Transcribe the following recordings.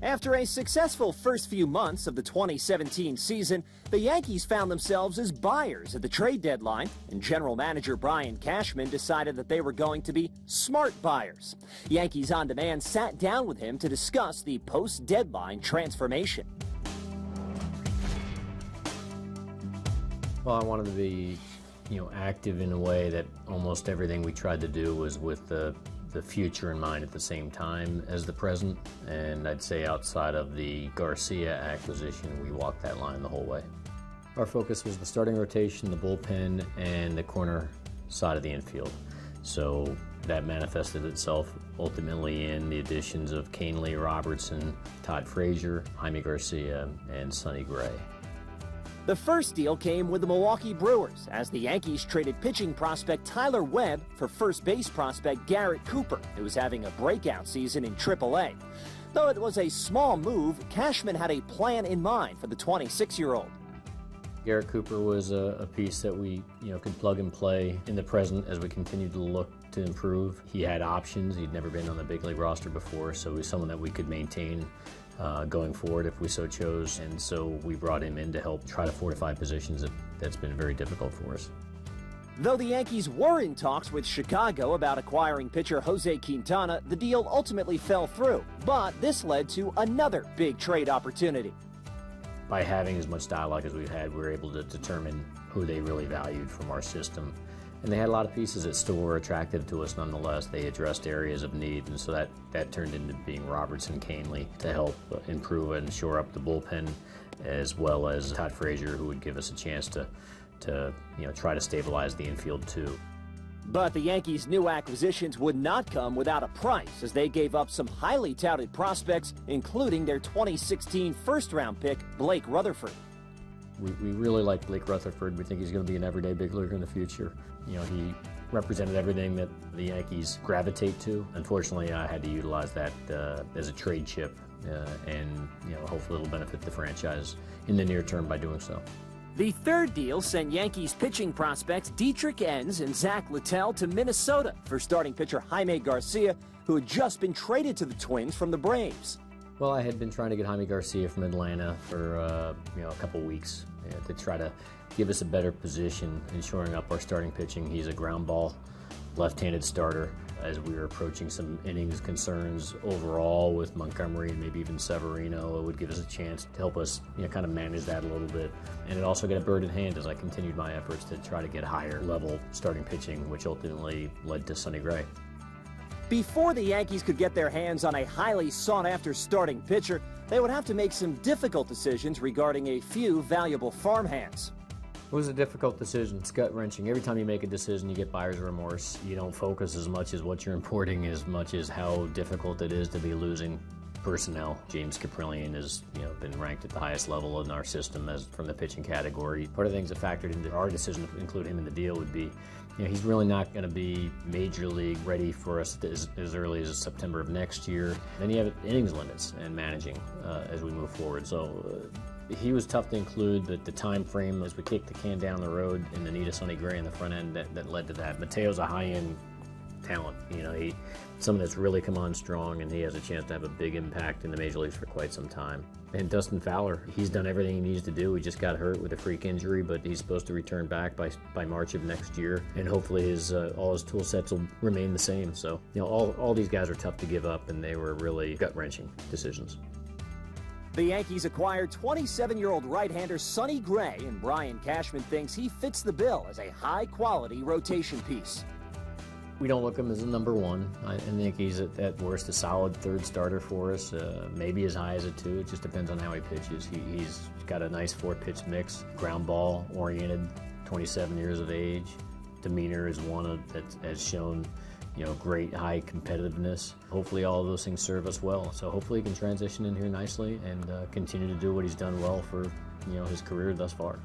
After a successful first few months of the 2017 season, the Yankees found themselves as buyers at the trade deadline, and general manager Brian Cashman decided that they were going to be smart buyers. Yankees On Demand sat down with him to discuss the post-deadline transformation. Well, I wanted to be, active in a way that almost everything we tried to do was with the future in mind at the same time as the present. And I'd say outside of the Garcia acquisition, we walked that line the whole way. Our focus was the starting rotation, the bullpen, and the corner side of the infield. So that manifested itself ultimately in the additions of Canely, Robertson, Todd Frazier, Jaime Garcia, and Sonny Gray. The first deal came with the Milwaukee Brewers, as the Yankees traded pitching prospect Tyler Webb for first base prospect Garrett Cooper, who was having a breakout season in AAA. Though it was a small move, Cashman had a plan in mind for the 26-year-old. Garrett Cooper was a piece that we could plug and play in the present as we continued to look to improve. He had options. He'd never been on the big league roster before, so he was someone that we could maintain going forward if we so chose, and so we brought him in to help try to fortify positions that's been very difficult for us. Though the Yankees were in talks with Chicago about acquiring pitcher Jose Quintana, the deal ultimately fell through, but this led to another big trade opportunity. By having as much dialogue as we've had, we were able to determine who they really valued from our system. And they had a lot of pieces that still were attractive to us nonetheless. They addressed areas of need, and so that turned into being Robertson, Canely to help improve and shore up the bullpen, as well as Todd Frazier, who would give us a chance to try to stabilize the infield too. But the Yankees' new acquisitions would not come without a price, as they gave up some highly touted prospects, including their 2016 first-round pick, Blake Rutherford. We really like Blake Rutherford. We think he's going to be an everyday big leaguer in the future. He represented everything that the Yankees gravitate to. Unfortunately, I had to utilize that as a trade chip, and hopefully it'll benefit the franchise in the near term by doing so. The third deal sent Yankees pitching prospects Dietrich Enns and Zach Littell to Minnesota for starting pitcher Jaime Garcia, who had just been traded to the Twins from the Braves. Well, I had been trying to get Jaime Garcia from Atlanta for a couple weeks to try to give us a better position in shoring up our starting pitching. He's a ground ball, left-handed starter. As we were approaching some innings concerns overall with Montgomery and maybe even Severino, it would give us a chance to help us kind of manage that a little bit. And it also got a bird in hand as I continued my efforts to try to get higher level starting pitching, which ultimately led to Sonny Gray. Before the Yankees could get their hands on a highly sought-after starting pitcher, they would have to make some difficult decisions regarding a few valuable farmhands. It was a difficult decision. It's gut-wrenching. Every time you make a decision, you get buyer's remorse. You don't focus as much as what you're importing as much as how difficult it is to be losing personnel. James Caprillion has been ranked at the highest level in our system as from the pitching category. Part of the things that factored into our decision to include him in the deal would be he's really not going to be major league ready for us as early as September of next year. Then you have innings limits and managing as we move forward. So he was tough to include, but the time frame as we kicked the can down the road and the need of Sonny Gray in the front end that led to that. Mateo's a high-end talent. He's someone that's really come on strong, and he has a chance to have a big impact in the major leagues for quite some time. And Dustin Fowler, he's done everything he needs to do. He just got hurt with a freak injury, but he's supposed to return back by March of next year, and hopefully all his tool sets will remain the same. So all these guys are tough to give up, and they were really gut-wrenching decisions. The Yankees acquired 27-year-old right-hander Sonny Gray, and Brian Cashman thinks he fits the bill as a high-quality rotation piece. We don't look at him as a number one. I think he's at worst a solid third starter for us, maybe as high as a two. It just depends on how he pitches. He's got a nice four-pitch mix, ground ball oriented, 27 years of age. Demeanor is one that has shown great high competitiveness. Hopefully all of those things serve us well. So hopefully he can transition in here nicely and continue to do what he's done well for his career thus far.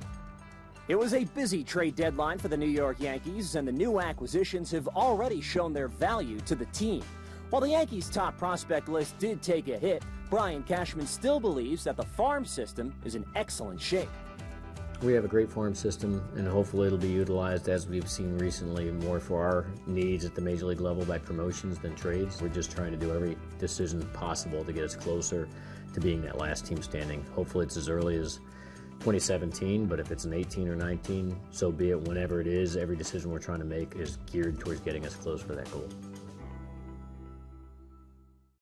It was a busy trade deadline for the New York Yankees, and the new acquisitions have already shown their value to the team. While the Yankees' top prospect list did take a hit, Brian Cashman still believes that the farm system is in excellent shape. We have a great farm system, and hopefully it'll be utilized, as we've seen recently, more for our needs at the major league level by promotions than trades. We're just trying to do every decision possible to get us closer to being that last team standing. Hopefully it's as early as 2017, but if it's an 18 or 19, so be it. Whenever it is, every decision we're trying to make is geared towards getting us close for that goal.